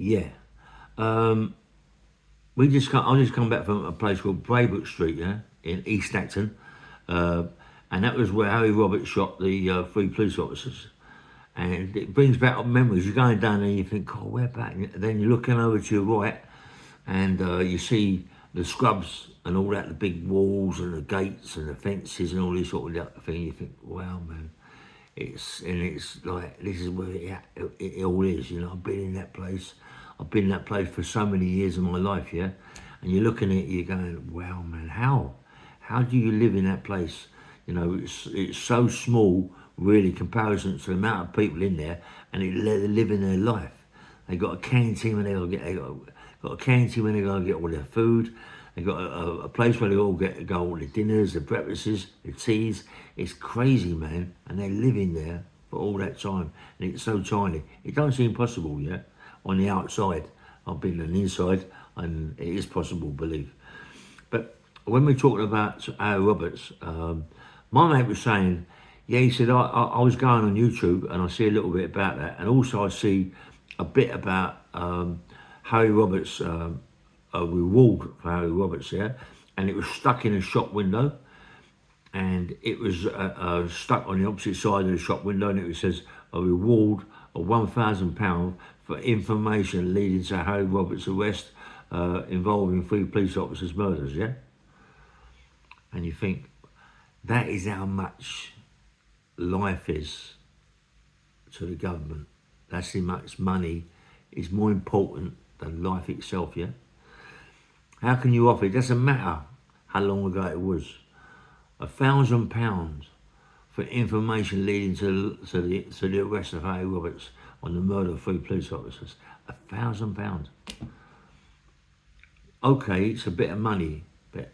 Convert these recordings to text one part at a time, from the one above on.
Yeah. Um, I just come back from a place called Braybrook Street, yeah, in East Acton, uh, and that was where Harry Roberts shot the three police officers. And it brings back up memories. You're going down there and you think, oh, we're back. And then you're looking over to your right and you see the scrubs and all that, the big walls and the gates and the fences and all this sort of thing. You think, wow, man, it's like, this is where it all is, you know. I've been in that place. I've been in that place for so many years of my life, yeah. And you're looking at it, you're going, wow, man, how? How do you live in that place? You know, it's so small, really, comparison to the amount of people in there, and they're living their life. They got a canteen when got a canteen when they go and get all their food. They got a place where they all go all the dinners, the breakfasts, the teas. It's crazy, man, and they're living there for all that time, and it's so tiny. It don't seem possible, yeah, on the outside. I've been on the inside, and it is possible, believe. But when we're talking about Harry Roberts, my mate was saying, yeah, he said, I was going on YouTube and I see a little bit about that. And also I see a bit about Harry Roberts, a reward for Harry Roberts, yeah. And it was stuck in a shop window. And it was stuck on the opposite side of the shop window. And it says a reward of £1,000 for information leading to Harry Roberts' arrest involving three police officers' murders, yeah. And you think, that is how much life is to the government. That's how much money is more important than life itself, yeah? How can you offer? It doesn't matter how long ago it was. £1,000 for information leading to the arrest of Harry Roberts on the murder of three police officers. £1,000. Okay, it's a bit of money, but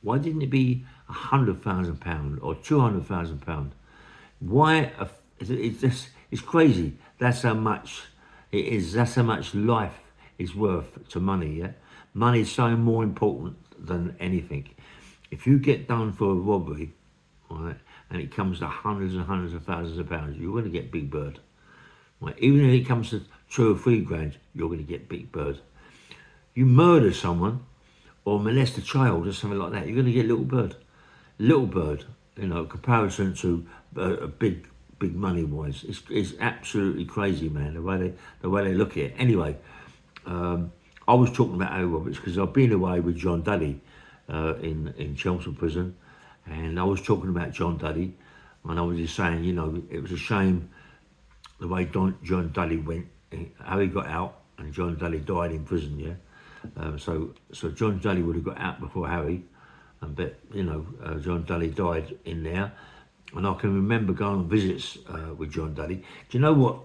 why didn't it be £100,000 or £200,000? Why? It's crazy. That's how much it is. That's how much life is worth to money. Yeah, money is so more important than anything. If you get done for a robbery, right, and it comes to hundreds and hundreds of thousands of pounds, you're going to get big bird. Right? Even if it comes to 2 or 3 grand, you're going to get big bird. You murder someone or molest a child or something like that, you're going to get little bird. Little bird, you know, comparison to a big money wise. It's absolutely crazy, man, the way they look at it. Anyway, I was talking about Harry Roberts because I've been away with John Duddy in Chelmsford prison, and I was talking about John Duddy, and I was just saying, you know, it was a shame the way John Duddy went, how he got out, and John Duddy died in prison, yeah. So John Duddy would have got out before Harry, but you know, John Duddy died in there, and I can remember going on visits with John Duddy. Do you know what?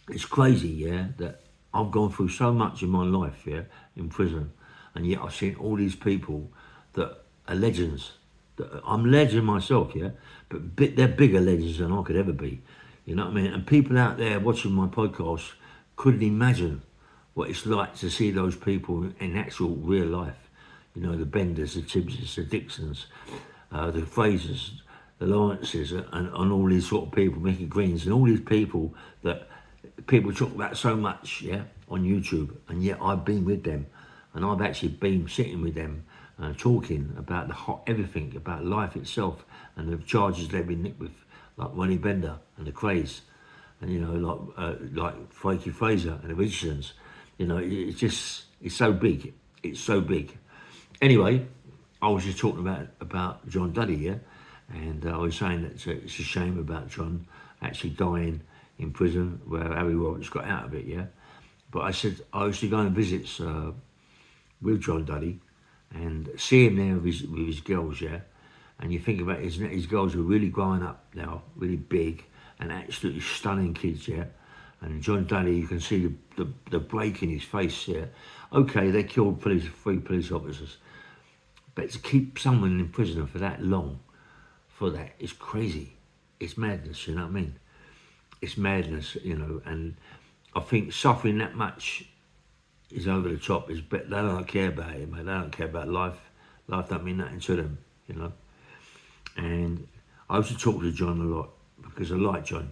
It's crazy, yeah, that I've gone through so much in my life, yeah, in prison, and yet I've seen all these people that are legends. I'm a legend myself, yeah, but they're bigger legends than I could ever be. You know what I mean? And people out there watching my podcast couldn't imagine what it's like to see those people in actual real life. You know, the Benders, the Tibbses, the Dixons, the Frasers, the Lawrences, and all these sort of people, Mickey Greens, and all these people that people talk about so much, yeah, on YouTube, and yet I've been with them, and I've actually been sitting with them, talking about everything, about life itself, and the charges they've been nicked with, like Ronnie Bender and the Craze, and you know, like Frankie Fraser and the Richardsons. You know, it's so big. It's so big. Anyway, I was just talking about John Duddy, yeah, and I was saying that it's a shame about John actually dying in prison where Harry Roberts got out of it, yeah. But I said I used to go on visits with John Duddy and see him there with his girls, yeah. And you think about his girls are really growing up now, really big and absolutely stunning kids, yeah. And John Duddy, you can see the break in his face, yeah. Okay, they killed 3 police officers, but to keep someone in prison for that long, for that, is crazy. It's madness, you know what I mean? It's madness, you know, and I think suffering that much is over the top. But they don't care about it, mate. They don't care about life. Life don't mean nothing to them, you know. And I used to talk to John a lot because I like John.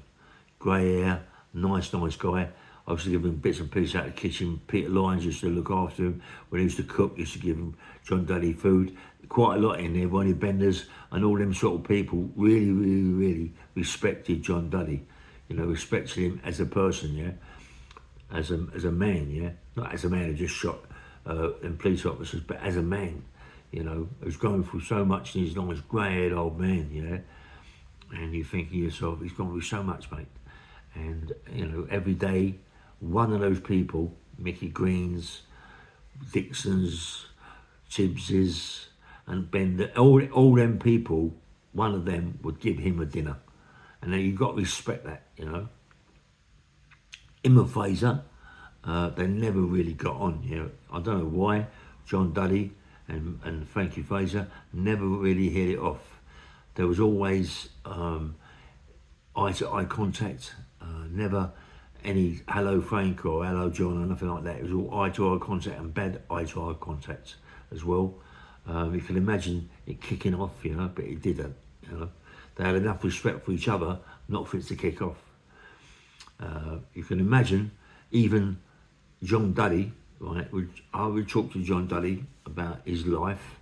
Grey hair, nice guy. I used to give him bits and pieces out of the kitchen. Peter Lyons used to look after him when he used to cook. Used to give him John Duddy food. Quite a lot in there. Ronnie Benders and all them sort of people really respected John Duddy. You know, respected him as a person, yeah, as a man, yeah, not as a man who just shot police officers, but as a man, you know, who's going through so much in his life, as grey-haired old man, you know, and you think to yourself, he's gone through so much, mate. And you know, every day, one of those people, Mickey Greens, Dixons, Tibbses, and Ben, all them people, one of them would give him a dinner. And then you've got to respect that, you know. Him and Fraser, they never really got on, you know. I don't know why John Duddy and Frankie Fraser never really hit it off. There was always eye-to-eye contact, never any hello Frank or hello John or nothing like that. It was all eye-to-eye contact and bad eye-to-eye contact as well. You can imagine it kicking off, you know, but it didn't, you know. They had enough respect for each other not for it to kick off. You can imagine even John Duddy, right? I would talk to John Duddy about his life,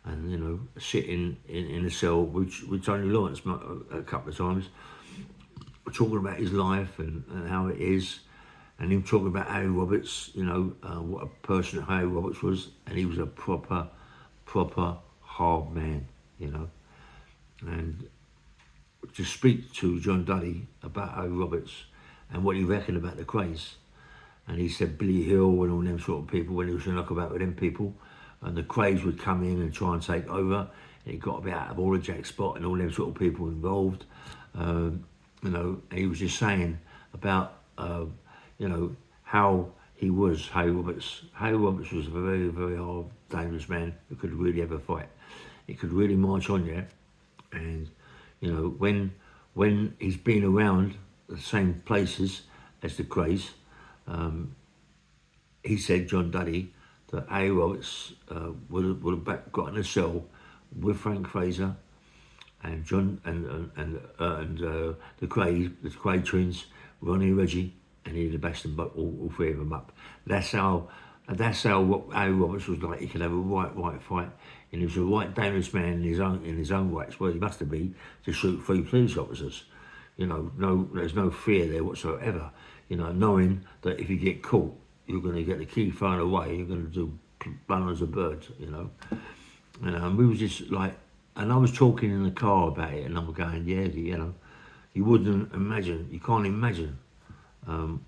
and you know, sitting in a cell with Tony Lawrence a couple of times, talking about his life and how it is, and him talking about Harry Roberts, you know, what a person Harry Roberts was, and he was a proper hard man, you know. And to speak to John Duddy about Harry Roberts and what he reckoned about the Craze, and he said Billy Hill and all them sort of people, when he was to knock about with them people, and the Craze would come in and try and take over, and it got a bit out of order, Jack Spot and all them sort of people involved. You know, and he was just saying about, you know, how he was, Harry Roberts. Harry Roberts was a very hard, dangerous man who could really ever fight. He could really march on you, and you know, when he's been around the same places as the Craze, he said, John Duddy, that Harry Roberts would have got in a cell with Frank Fraser and John and the Craig twins, Ronnie, Reggie, and he'd have bashed them all three of them up. That's how what Harry Roberts was like. He could have a right fight, and he was a right dangerous man in his own rights. Well, he must have been to shoot 3 police officers. You know, there's no fear there whatsoever. You know, knowing that if you get caught, you're going to get the key thrown away. You're going to do blown as a bird. You know, and we was just like, and I was talking in the car about it, and I'm going, yeah, you know, you wouldn't imagine, you can't imagine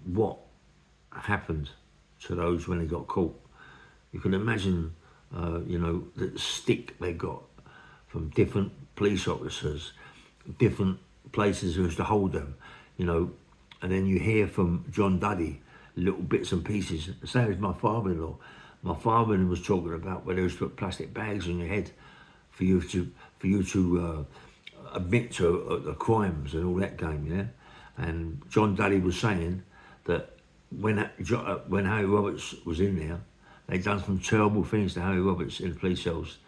what happened to those when they got caught. You can imagine, you know, the stick they got from different police officers, different places who used to hold them, you know, and then you hear from John Duddy little bits and pieces. The same as my father-in-law. My father-in-law was talking about where they used to put plastic bags on your head for you to admit to the crimes and all that game, yeah. And John Duddy was saying that when Harry Roberts was in there, they'd done some terrible things to Harry Roberts in the police cells,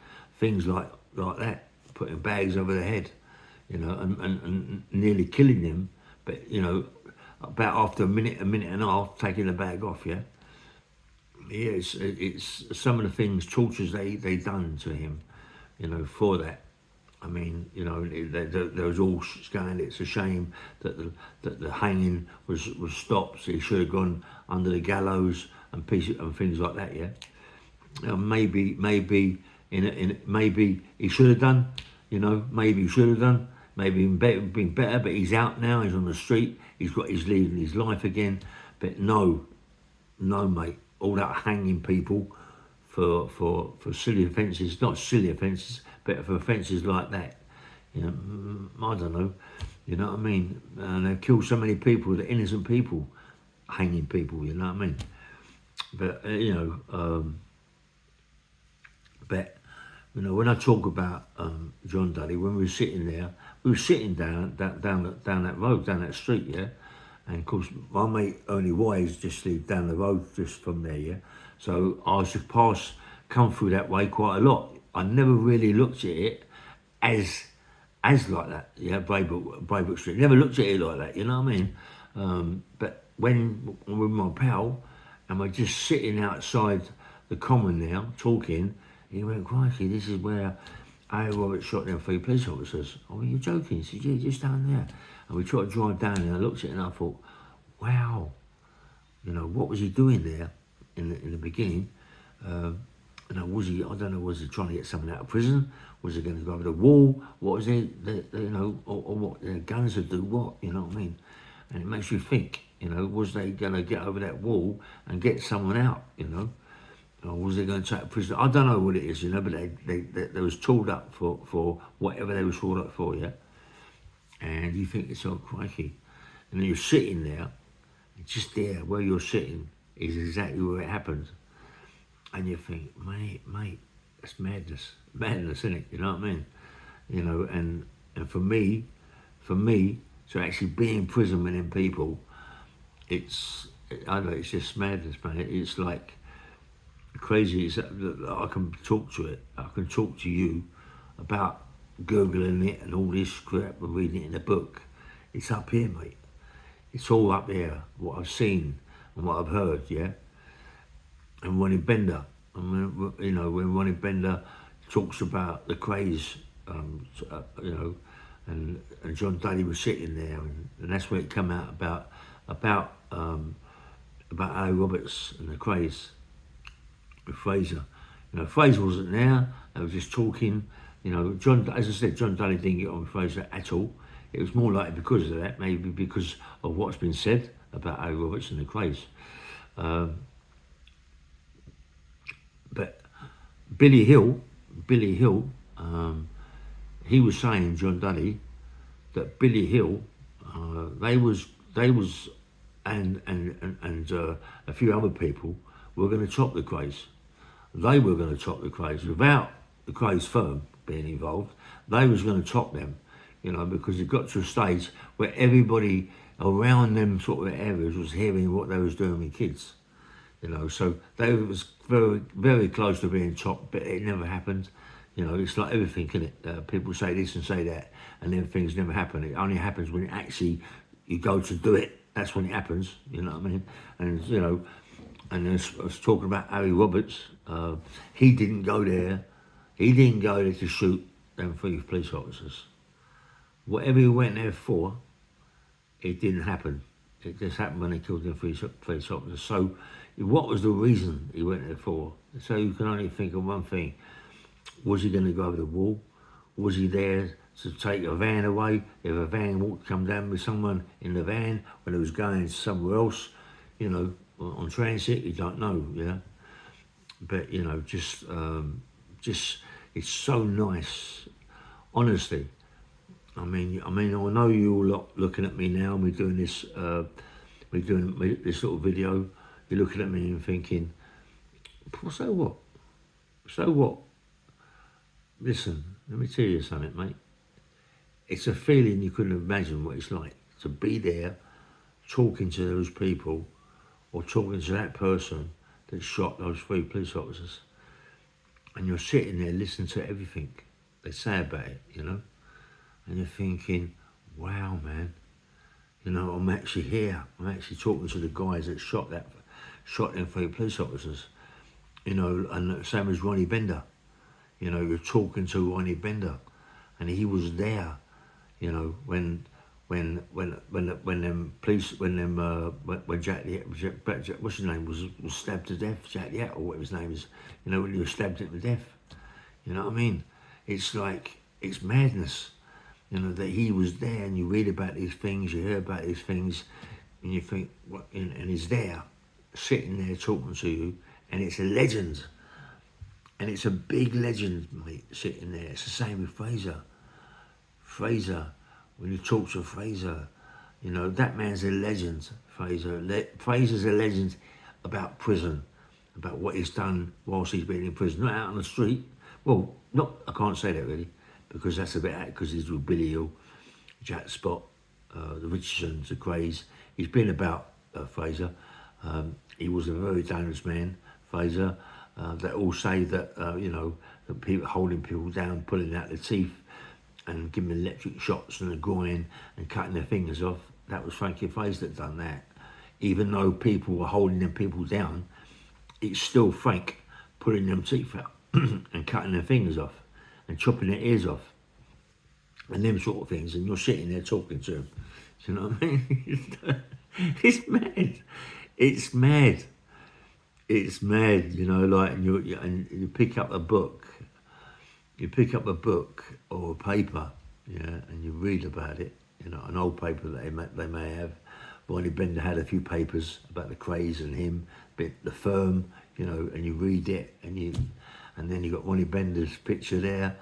things like that, putting bags over their head, you know, and nearly killing him. But you know, about after a minute and a half, taking the bag off, yeah. Yeah, it's some of the things, tortures they done to him, you know, for that. I mean, you know, there was all going, it's a shame that the hanging was stopped. So he should have gone under the gallows and things like that, yeah. Maybe he should have done, you know, maybe he should have done, maybe been better, but he's out now, he's on the street, he's got his lead in his life again. But no, mate, all that hanging people for silly offences, not silly offences, but for offences like that, you know, I don't know, you know what I mean? And they've killed so many people, the innocent people, hanging people, you know what I mean? But, you know, but, you know, when I talk about John Duddy, when we were sitting there, we were sitting down that road, down that street, yeah? And of course, my mate Ernie Wise just lived down the road just from there, yeah? So I used to come through that way quite a lot. I never really looked at it as like that, yeah, Braybrook Street. Never looked at it like that, you know what I mean? But when I'm with my pal and we're just sitting outside the common now talking, he went, crikey, this is where A. Roberts shot down 3 police officers. I went, you're joking? He said, yeah, just down there. And we tried to drive down and I looked at it and I thought, wow, you know, what was he doing there in the beginning? You know, was he, I don't know, was he trying to get someone out of prison? Was he going to go over the wall? What was it, you know, or what, guns to do what, you know what I mean? And it makes you think, you know, was they going to get over that wall and get someone out, you know? Or was they going to take a prisoner? I don't know what it is, you know, but they was tooled up for whatever they was tooled up for, yeah? And you think it's all crikey. And then you're sitting there, and just there where you're sitting is exactly where it happened. And you think, mate, that's madness. Madness, isn't it? You know what I mean? You know, and for me, to actually be in prison with them people, I don't know, it's just madness, man. It's like crazy. It's I can talk to it. I can talk to you about Googling it and all this crap and reading it in a book. It's up here, mate. It's all up there, what I've seen and what I've heard, yeah? And Ronnie Bender, you know, when Ronnie Bender talks about the craze, you know, and John Duddy was sitting there, and that's where it came out about A. Roberts and the craze with Fraser. You know, Fraser wasn't there. They were just talking. You know, as I said, John Dudley didn't get on with Fraser at all. It was more likely because of that, maybe because of what's been said about A. Roberts and the craze. But Billy Hill, he was saying, John Duddy, that Billy Hill, they was and a few other people were going to top the craze. They were going to top the craze without the craze firm being involved. They was going to top them, you know, because it got to a stage where everybody around them sort of areas was hearing what they was doing with kids. You know, so they was very, very close to being top, but it never happened. You know, it's like everything, isn't it? People say this and say that, and then things never happen. It only happens when it actually, you go to do it. That's when it happens, you know what I mean? And, you know, and I was talking about Harry Roberts. He didn't go there. He didn't go there to shoot them 3 police officers. Whatever he went there for, it didn't happen. It just happened when they killed them 3 police officers. So what was the reason he went there for? So you can only think of one thing. Was he going to go over the wall? Was he there to take a van away? If a van come down with someone in the van when it was going somewhere else, you know, on transit, you don't know, yeah. But you know, just it's so nice, honestly. I mean, I know you all looking at me now. We're doing this, this little video. You're looking at me and thinking, well, so what? So what? Listen, let me tell you something, mate. It's a feeling you couldn't imagine what it's like to be there, talking to those people, or talking to that person that shot those 3 police officers, and you're sitting there listening to everything they say about it, you know, and you're thinking, wow, man, you know, I'm actually here. I'm actually talking to the guys that shot them 3 police officers, you know, and the same as Ronnie Bender. You know, you're talking to Ronnie Bender, and he was there, you know, when them police, when Jack, what's his name, was stabbed to death, Jack the or whatever his name is, you know, when he was stabbed to death. You know what I mean? It's like, it's madness, you know, that he was there, and you read about these things, you hear about these things, and you think, what? And he's there, sitting there talking to you, and it's a legend. And it's a big legend, mate, sitting there. It's the same with Fraser. Fraser, when you talk to Fraser, you know, that man's a legend, Fraser. Fraser's a legend about prison, about what he's done whilst he's been in prison. Not out on the street. Well, I can't say that really, because that's a bit out, because he's with Billy Hill, Jack Spot, the Richardsons, the Craze. He's been about Fraser. He was a very dangerous man, Fraser. They all say that, you know, that people holding people down, pulling out their teeth and giving them electric shots and a groin and cutting their fingers off. That was Frankie Fraser that done that. even though people were holding them people down, it's still Frank pulling them teeth out and cutting their fingers off and chopping their ears off and them sort of things. And you're sitting there talking to them. Do you know what I mean? It's mad. It's mad. It's mad, you know, like, and you pick up a book. You pick up a book or a paper, yeah, and you read about it, you know, an old paper that they may have. Ronnie Bender had a few papers about the craze and him, the firm, you know, and you read it, and then you got Ronnie Bender's picture there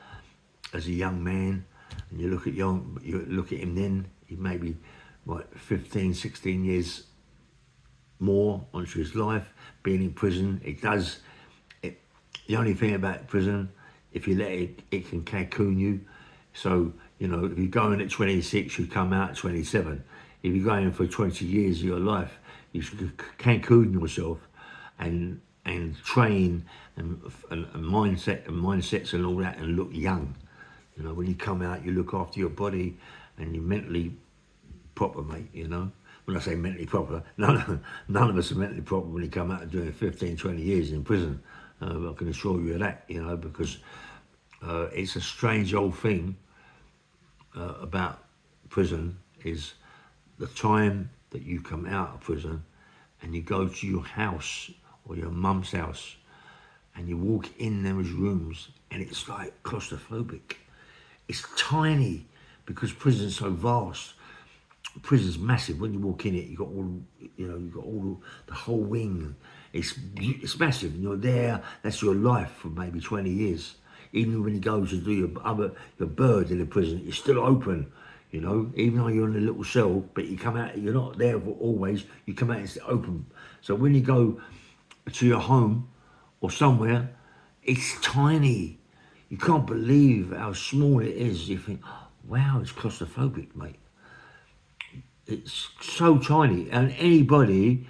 as a young man, and you look at him then, he may be, what, 15, 16 years more onto his life, being in prison. The only thing about prison, if you let it, it can cocoon you. So, you know, if you go in at 26, you come out at 27. If you go in for 20 years of your life, you should cocoon yourself and train and mindsets and all that, and look young. You know, when you come out, you look after your body and you're mentally proper, mate, you know. When I say mentally proper, none of us are mentally proper when you come out and doing 15, 20 years in prison. I can assure you of that, you know, because it's a strange old thing about prison is the time that you come out of prison and you go to your house or your mum's house and you walk in those rooms and it's like claustrophobic. It's tiny because prison's so vast. Prison's massive. When you walk in it, you got all the whole wing. It's massive, and you're there. That's your life for maybe 20 years. Even when you go to do your bird in the prison, it's still open. You know, even though you're in a little cell, but you come out. You're not there for always. You come out and it's open. So when you go to your home or somewhere, it's tiny. You can't believe how small it is. You think, oh, wow, it's claustrophobic, mate. It's so tiny, and anybody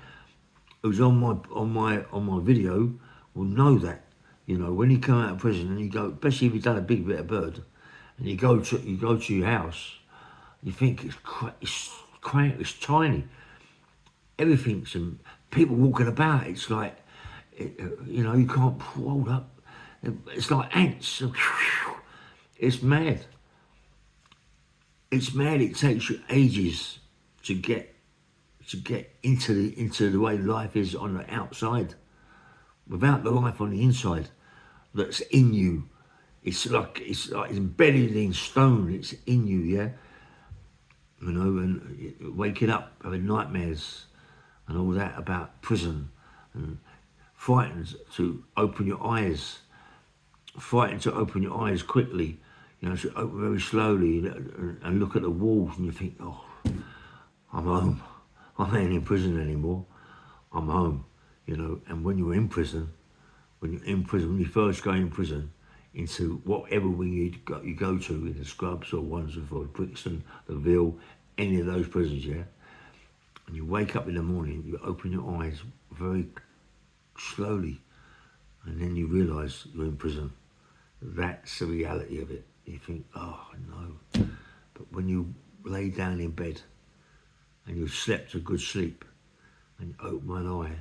who's on my video will know that. You know, when you come out of prison and you go, especially if you've done a big bit of bird, and you go to your house, you think it's tiny. Everything's, and people walking about. It's like, you know, you can't hold up. It's like ants. It's mad. It's mad. It takes you ages to get into the way life is on the outside, without the life on the inside that's in you. It's like embedded in stone. It's in you, yeah. You know, and waking up having nightmares and all that about prison, and frightened to open your eyes, quickly. You know, to open very slowly and look at the walls, and you think, oh, I'm home. I ain't in prison anymore. I'm home, you know. And when you're in prison, when you first go in prison, into whatever wing you go to, in the Scrubs or Wandsworth or Brixton, the Ville, any of those prisons, yeah. And you wake up in the morning, you open your eyes very slowly, and then you realise you're in prison. That's the reality of it. You think, oh no. But when you lay down in bed and you've slept a good sleep and you open one eye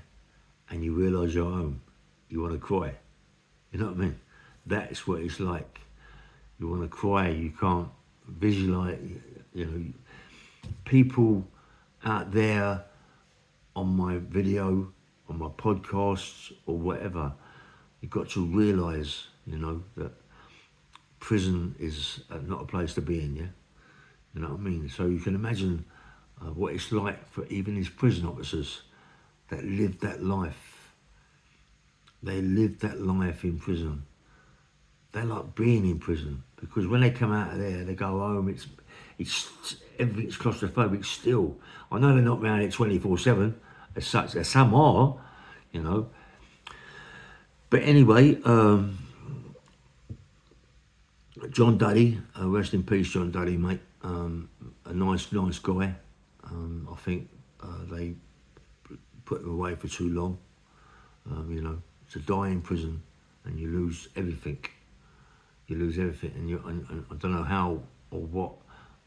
and you realise you're home, you want to cry. You know what I mean? That's what it's like. You want to cry, you can't visualise, you know. People out there on my video, on my podcasts or whatever, you've got to realise, you know, that prison is not a place to be in, yeah? You know what I mean? So you can imagine what it's like for even these prison officers that live that life. They live that life in prison. They like being in prison, because when they come out of there, they go home, it's everything's claustrophobic still. I know they're not around it 24/7 as such, as some are, you know. But anyway, John Duddy, rest in peace, John Duddy, mate. A nice guy. I think they put him away for too long. You know, to die in prison and you lose everything. You lose everything, and I don't know how or what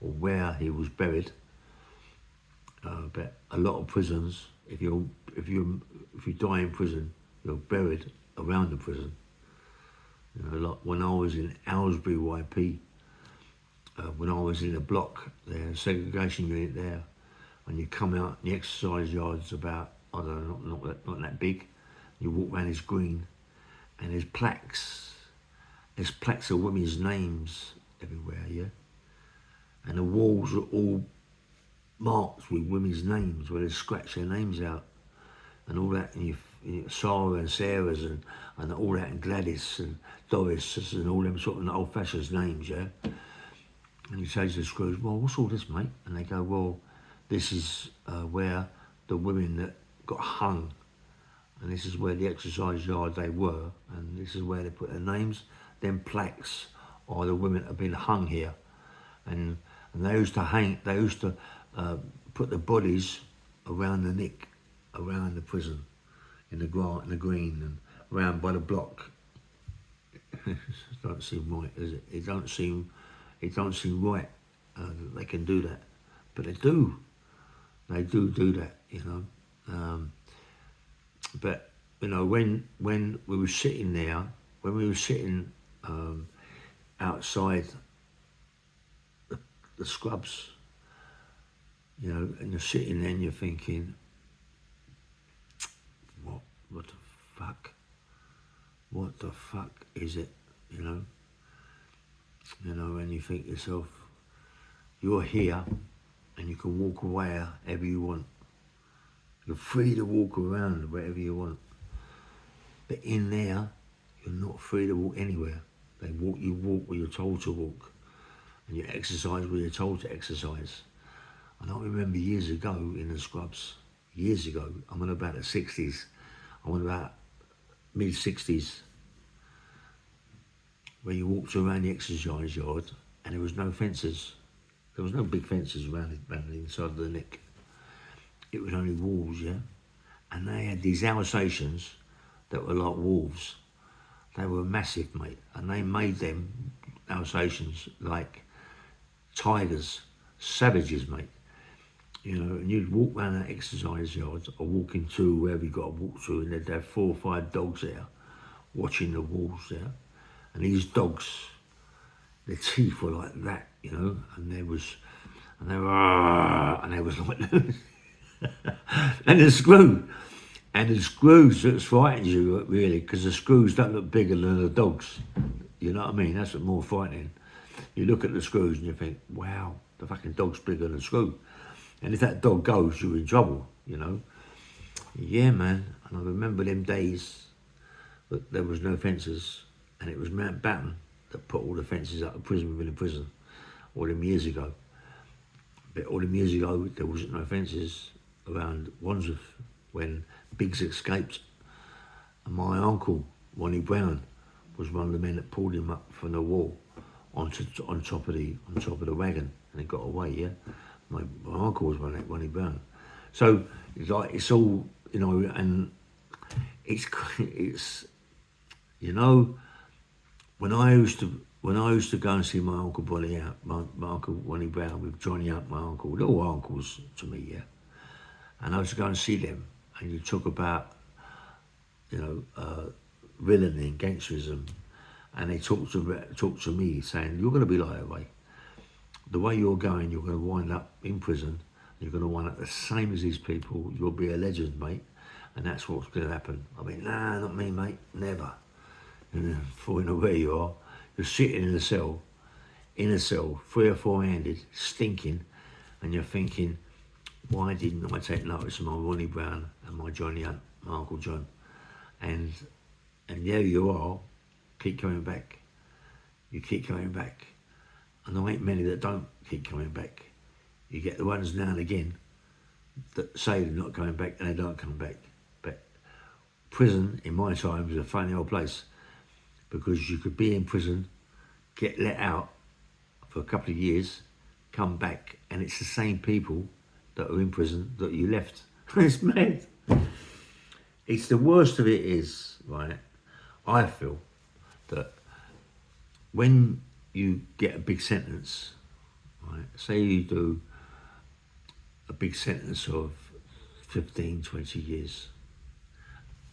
or where he was buried. But a lot of prisons, if you die in prison, you're buried around the prison. You know, like when I was in Aylesbury YP, when I was in a block there, segregation unit there, and you come out, the exercise yard's about, I don't know, not that big. You walk around this green, and there's plaques. There's plaques of women's names everywhere, yeah? And the walls are all marked with women's names, where they scratch their names out, and all that, and you Sarah and Sarah's and all that, and Gladys and Doris and all them sort of old-fashioned names, yeah? And you say to the screws, well, what's all this, mate? And they go, well, this is where the women that got hung, and this is where the exercise yard they were, and this is where they put their names. Them plaques are the women that have been hung here, and they used to put the bodies around the nick, around the prison, in the green, and around by the block. It don't seem right, does it? It don't seem right that they can do that, but they do. They do that, you know. But you know, when we were sitting there, when we were sitting outside the scrubs, you know, and you're sitting there and you're thinking, what the fuck? What the fuck is it? You know, and you think to yourself, you're here and you can walk wherever you want. You're free to walk around wherever you want. But in there, you're not free to walk anywhere. You walk where you're told to walk. And you exercise where you're told to exercise. And I remember years ago in the scrubs, years ago, I'm on about the 60s, I'm on about mid-60s, where you walked around the exercise yard and there was no fences. There was no big fences around the inside of the nick. It was only walls, yeah? And they had these Alsatians that were like wolves. They were massive, mate. And they made them, Alsatians, like tigers, savages, mate. You know, and you'd walk around that exercise yard or walk into wherever you got to walk through, and they'd have 4 or 5 dogs there watching the wolves there. And these dogs, their teeth were like that, you know, and they was like and the screws that frightens you, really, because the screws don't look bigger than the dogs. You know what I mean? That's what's more frightening. You look at the screws and you think, wow, the fucking dog's bigger than the screw. And if that dog goes, you're in trouble, you know? Yeah, man. And I remember them days that there was no fences, and it was Mountbatten that put all the fences up, the prison within the prison, all them years ago. But all them years ago, there wasn't no fences around Wandsworth when Biggs escaped. And my uncle, Ronnie Brown, was one of the men that pulled him up from the wall on top of the wagon, and he got away, yeah? My uncle was Ronnie Brown. So it's all, you know, and it's you know, when I used to go and see my uncle Bonnie out, my uncle Ronnie Brown with Johnny Up, my uncle, they're all uncles to me, yeah. And I used to go and see them, and you talk about, you know, villainy and gangsterism, and they talk to me saying, you're going to be like that way. The way you're going to wind up in prison. You're going to wind up the same as these people. You'll be a legend, mate, and that's what's going to happen. I mean, nah, not me, mate, never. And then, before you know where you are, you're sitting in a cell, 3 or 4 handed, stinking, and you're thinking, why didn't I take notice of my Ronnie Brown and my Johnny Hunt, my Uncle John? And there you are, keep coming back. You keep coming back. And there ain't many that don't keep coming back. You get the ones now and again that say they're not coming back and they don't come back. But prison, in my time, was a funny old place, because you could be in prison, get let out for a couple of years, come back, and it's the same people that are in prison that you left. It's mad. It's the worst of it is, right, I feel that when you get a big sentence, right, say you do a big sentence of 15, 20 years,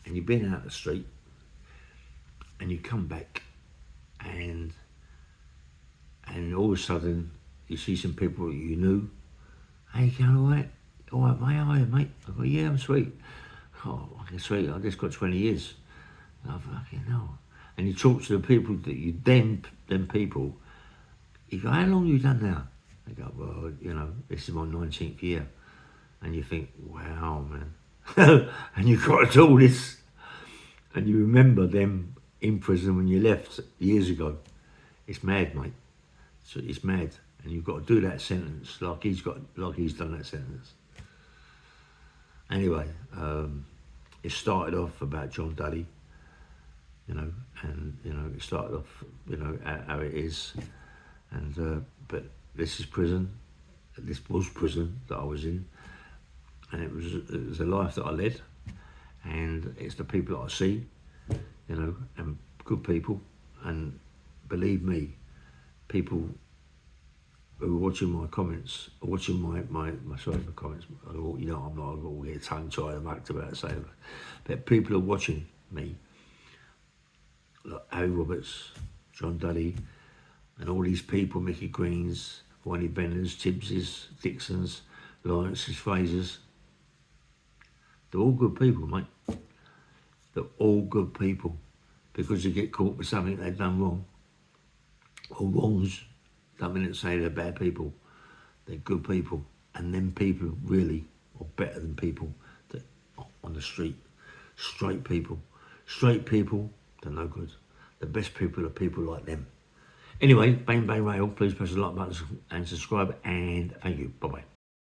and you've been out the street, and you come back, and all of a sudden you see some people that you knew. Hey, you going all right? All right, mate, how are you, mate? I go, yeah, I'm sweet. Oh, fucking sweet, I just got 20 years. I fucking know. And you talk to the people that you, them people, you go, how long have you done now? They go, well, you know, this is my 19th year. And you think, wow, man. And you've got to do all this. And you remember them in prison when you left years ago. It's mad, mate. So it's mad. And you've got to do that sentence like he's done that sentence. Anyway, it started off about John Duddy, you know, and, you know, it started off, you know, how it is. And, but this is prison. This was prison that I was in. And it was a life that I led. And it's the people that I see, you know, and good people. And believe me, people who are watching my comments, watching my comments, you know, I'm not going to get tongue-tied and mucked about to say it. But people are watching me, like Harry Roberts, John Duddy, and all these people, Mickey Greens, Wayne Benners, Tibbses, Dixons, Lawrence's, Frasers. They're all good people, mate. They're all good people. Because they get caught with something they've done wrong, or wrongs, don't mean to say they're bad people. They're good people. And them people really are better than people that are on the street. Straight people. Straight people, they're no good. The best people are people like them. Anyway, Bang Bang Rail, please press the like button and subscribe, and thank you. Bye-bye.